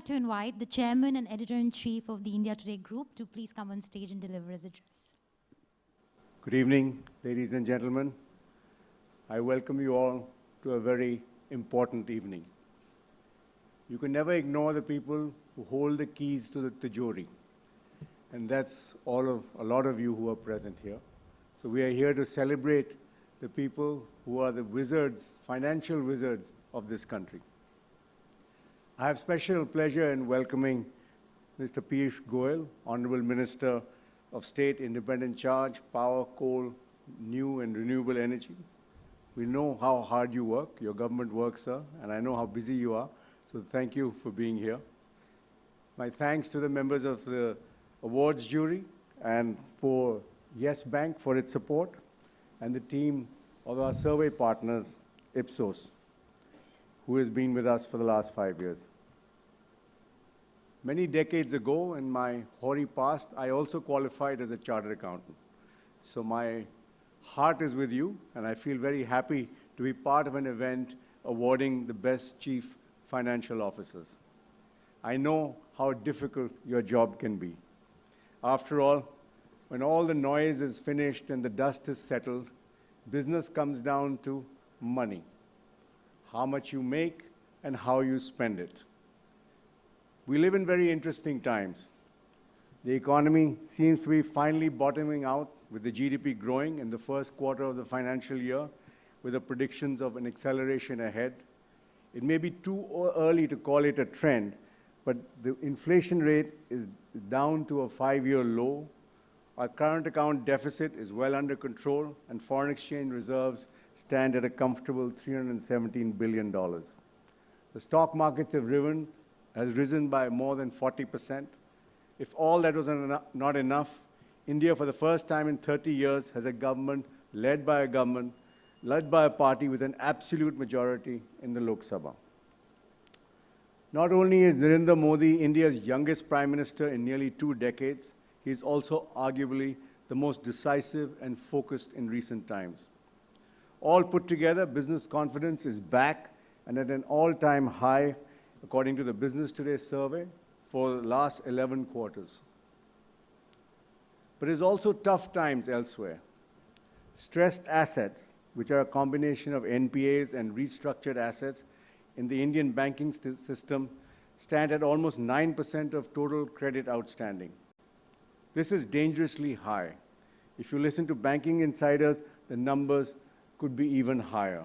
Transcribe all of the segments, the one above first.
like to invite the Chairman and Editor-in-Chief of the India Today Group to please come on stage and deliver his address. Good evening, ladies and gentlemen. I welcome you all to a very important evening. You can never ignore the people who hold the keys to the Tijori. And that's a lot of you who are present here. So we are here to celebrate the people who are the wizards, financial wizards of this country. I have special pleasure in welcoming Mr. Piyush Goyal, Honorable Minister of State, Independent Charge, Power, Coal, New and Renewable Energy. We know how hard you work, your government works, sir, and I know how busy you are, so thank you for being here. My thanks to the members of the awards jury and for Yes Bank for its support, and the team of our survey partners, Ipsos, who has been with us for the last 5 years. Many decades ago, in my hoary past, I also qualified as a chartered accountant. So my heart is with you, and I feel very happy to be part of an event awarding the best chief financial officers. I know how difficult your job can be. After all, when all the noise is finished and the dust is settled, business comes down to money. How much you make and how you spend it. We live in very interesting times. The economy seems to be finally bottoming out with the GDP growing in the first quarter of the financial year with the predictions of an acceleration ahead. It may be too early to call it a trend, but the inflation rate is down to a 5-year low. Our current account deficit is well under control, and foreign exchange reserves stand at a comfortable $317 billion. The stock markets have risen by more than 40%. If all that was not enough, India, for the first time in 30 years, has a government led by a party with an absolute majority in the Lok Sabha. Not only is Narendra Modi India's youngest Prime Minister in nearly 2 decades, he is also arguably the most decisive and focused in recent times. All put together, business confidence is back and at an all-time high, according to the Business Today survey, for the last 11 quarters. But it's also tough times elsewhere. Stressed assets, which are a combination of NPAs and restructured assets in the Indian banking system, stand at almost 9% of total credit outstanding. This is dangerously high. If you listen to banking insiders, the numbers could be even higher.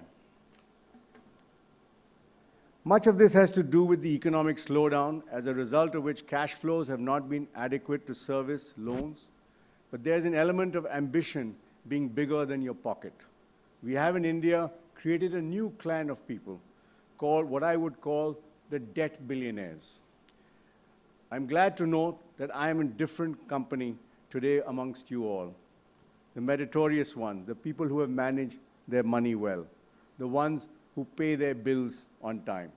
Much of this has to do with the economic slowdown, as a result of which cash flows have not been adequate to service loans. But there's an element of ambition being bigger than your pocket. We have in India created a new clan of people called what I would call the debt billionaires. I'm glad to note that I am in different company today amongst you all. The meritorious ones, the people who have managed their money well, the ones who pay their bills on time.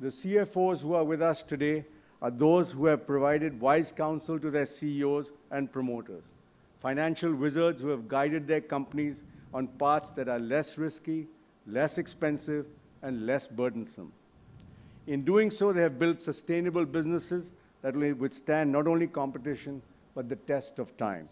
The CFOs who are with us today are those who have provided wise counsel to their CEOs and promoters, financial wizards who have guided their companies on paths that are less risky, less expensive, and less burdensome. In doing so, they have built sustainable businesses that will withstand not only competition, but the test of time.